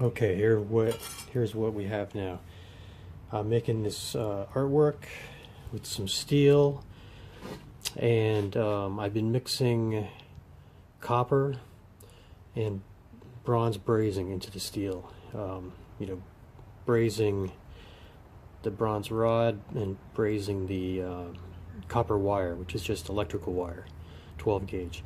Okay, here's what we have now. I'm making this artwork with some steel, and I've been mixing copper and bronze brazing into the steel. You know, brazing the bronze rod and brazing the copper wire, which is just electrical wire, 12 gauge,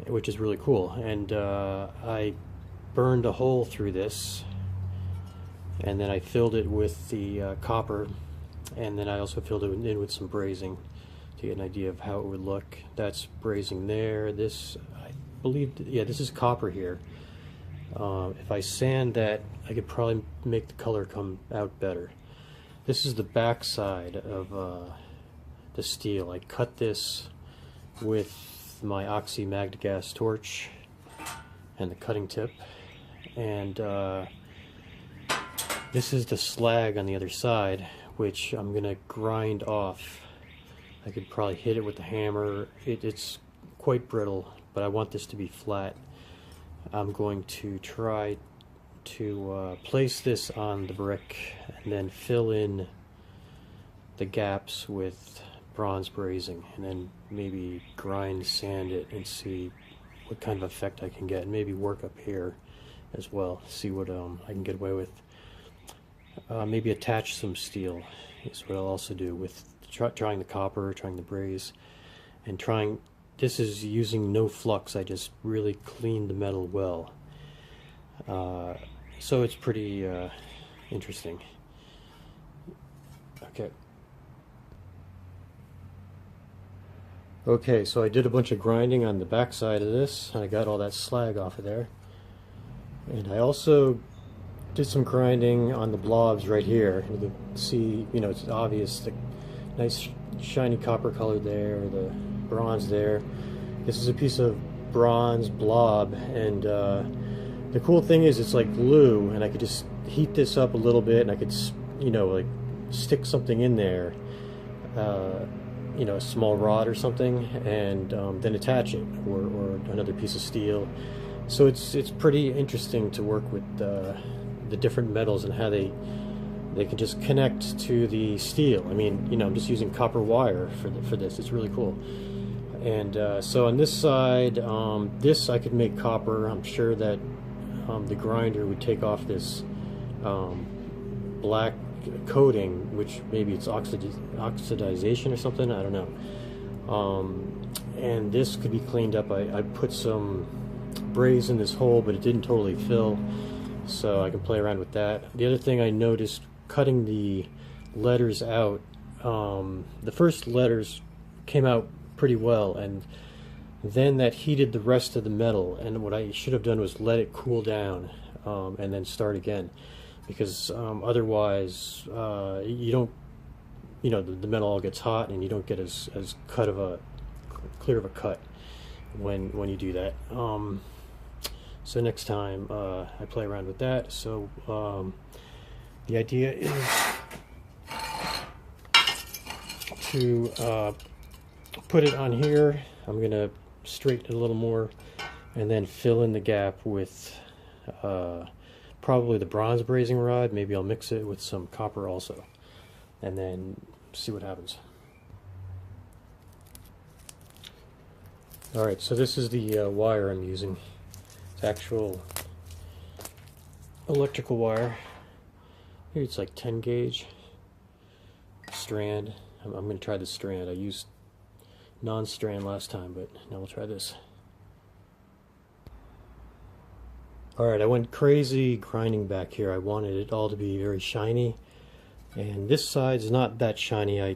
which is really cool. And I burned a hole through this, and then I filled it with the copper, and then I also filled it in with some brazing to get an idea of how it would look. That's brazing there. This, I believe, yeah, this is copper here. If I sand that, I could probably make the color come out better. This is the back side of the steel. I cut this with my Oxy Magnagas torch and the cutting tip, and this is the slag on the other side, which I'm gonna grind off. I could probably hit it with the hammer. It's quite brittle, but I want this to be flat. I'm going to try to place this on the brick and then fill in the gaps with bronze brazing, and then maybe grind, sand it, and see what kind of effect I can get, and maybe work up here as well, see what I can get away with. Maybe attach some steel is what I'll also do with trying the copper, trying the braze, and trying. This is using no flux. I just really cleaned the metal well, so it's pretty interesting. Okay, so I did a bunch of grinding on the back side of this, and I got all that slag off of there. And I also did some grinding on the blobs right here. You can see, you know, it's obvious, the nice shiny copper color there, the bronze there. This is a piece of bronze blob, and the cool thing is it's like glue, and I could just heat this up a little bit, and I could, you know, like stick something in there, you know, a small rod or something, and then attach it, or another piece of steel. So it's pretty interesting to work with the different metals and how they can just connect to the steel. I mean, you know, I'm just using copper wire for this. It's really cool. And so on this side, this I could make copper. I'm sure that the grinder would take off this black coating, which maybe it's oxidization or something, I don't know. And this could be cleaned up. I put some braze in this hole, but it didn't totally fill, so I can play around with that. The other thing I noticed, cutting the letters out, the first letters came out pretty well, and then that heated the rest of the metal, and what I should have done was let it cool down and then start again, because otherwise you don't, you know, the metal all gets hot, and you don't get as clear of a cut when you do that. So next time I play around with that. So the idea is to put it on here. I'm gonna straighten it a little more, and then fill in the gap with probably the bronze brazing rod. Maybe I'll mix it with some copper also, and then see what happens. Alright, so this is the wire I'm using. It's actual electrical wire. Here it's like 10 gauge strand. I'm going to try this strand. I used non-strand last time, but now we'll try this. Alright, I went crazy grinding back here. I wanted it all to be very shiny, and this side's not that shiny. I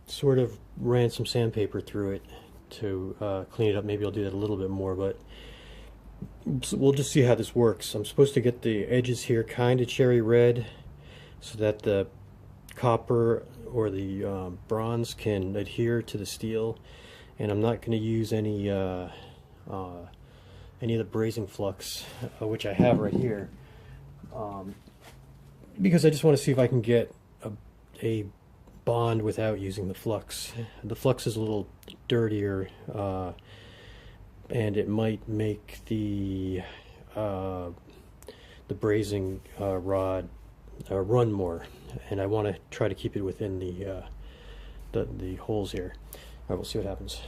sort of ran some sandpaper through it to clean it up. Maybe I'll do that a little bit more, but we'll just see how this works. I'm supposed to get the edges here kind of cherry red so that the copper or the bronze can adhere to the steel, and I'm not going to use any of the brazing flux, which I have right here, because I just want to see if I can get a bond without using the flux. The flux is a little dirtier, and it might make the the brazing rod run more, and I want to try to keep it within the holes here. All right, we'll see what happens.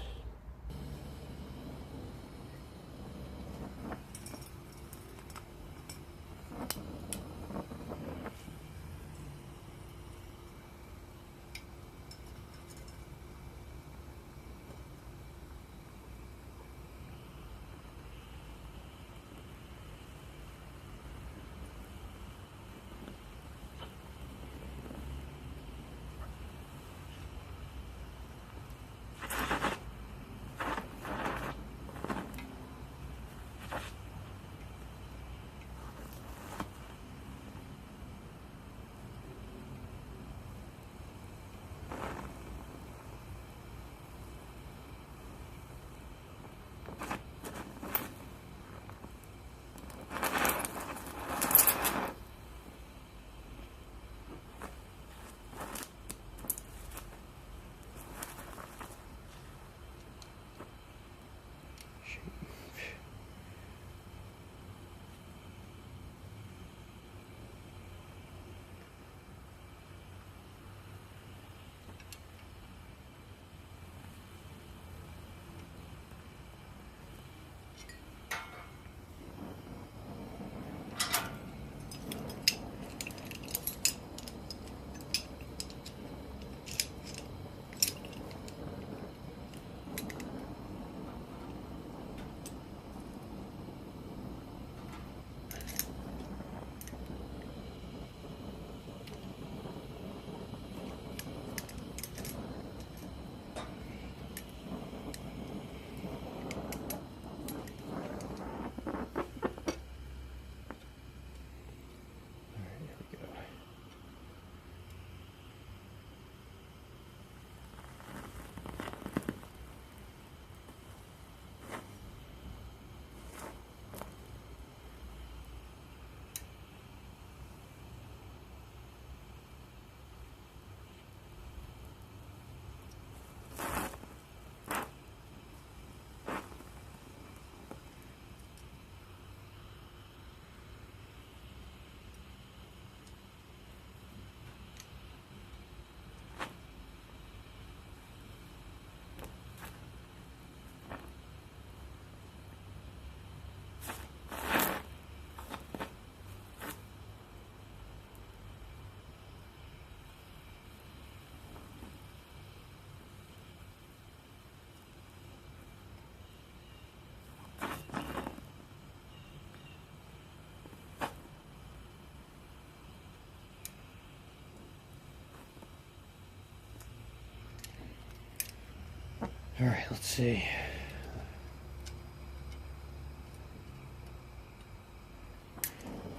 All right, let's see.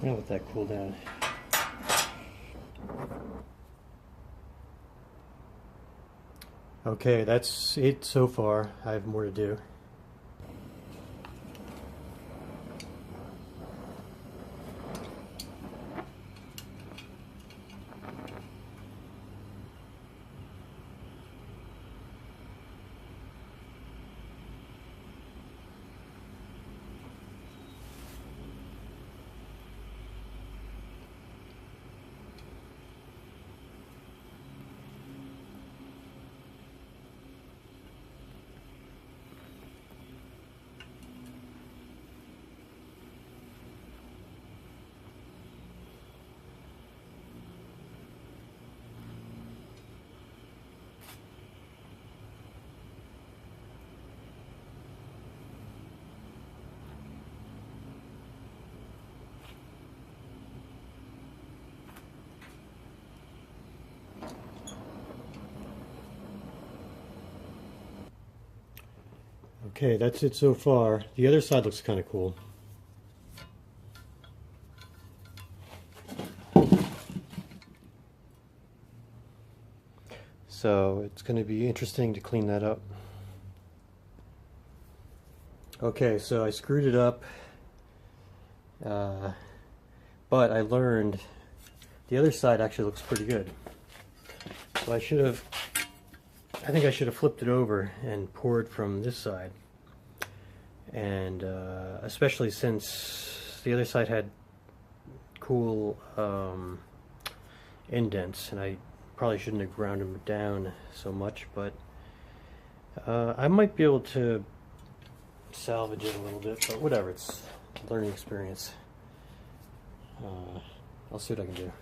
I'm gonna let that cool down. Okay, that's it so far. I have more to do. Okay, that's it so far. The other side looks kind of cool. So it's going to be interesting to clean that up. Okay, so I screwed it up, but I learned the other side actually looks pretty good. So I think I should have flipped it over and poured from this side. And especially since the other side had cool indents, and I probably shouldn't have ground them down so much, but I might be able to salvage it a little bit, but whatever, it's a learning experience. I'll see what I can do.